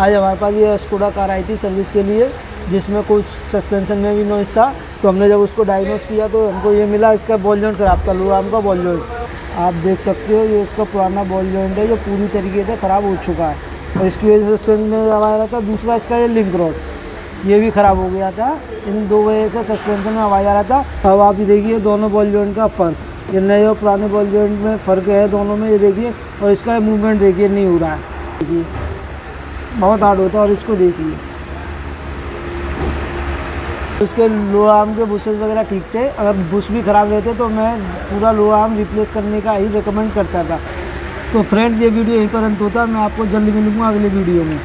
आज हमारे पास ये स्कोडा कार आई थी सर्विस के लिए, जिसमें कुछ सस्पेंशन में भी नॉइज़ था। तो हमने जब उसको डायग्नोस किया तो हमको ये मिला इसका बॉल जॉइंट ख़राब था, लो आर्म का बॉल जॉइंट। आप देख सकते हो ये इसका पुराना बॉल जॉइंट है जो पूरी तरीके से ख़राब हो चुका है और इसकी वजह से सस्पेंशन में आवाज़ आ रहा था। दूसरा इसका ये लिंक रॉड, ये भी ख़राब हो गया था। इन दो वजह से सस्पेंशन में आवाज़ आ रहा था। अब आप ये देखिए दोनों बॉल जॉइंट का फ़र्क, ये नए और पुराने बॉल जॉइंट में फ़र्क है दोनों में, ये देखिए। और इसका मूवमेंट देखिए नहीं हो रहा है, देखिए बहुत हार्ड होता है। और इसको देखिए उसके लो आर्म के बुशेस वगैरह ठीक थे। अगर बुश भी ख़राब रहते तो मैं पूरा लो आर्म रिप्लेस करने का ही रिकमेंड करता था। तो फ्रेंड्स ये वीडियो यहीं पर अंत होता है। मैं आपको जल्दी मिलूँगा अगले वीडियो में।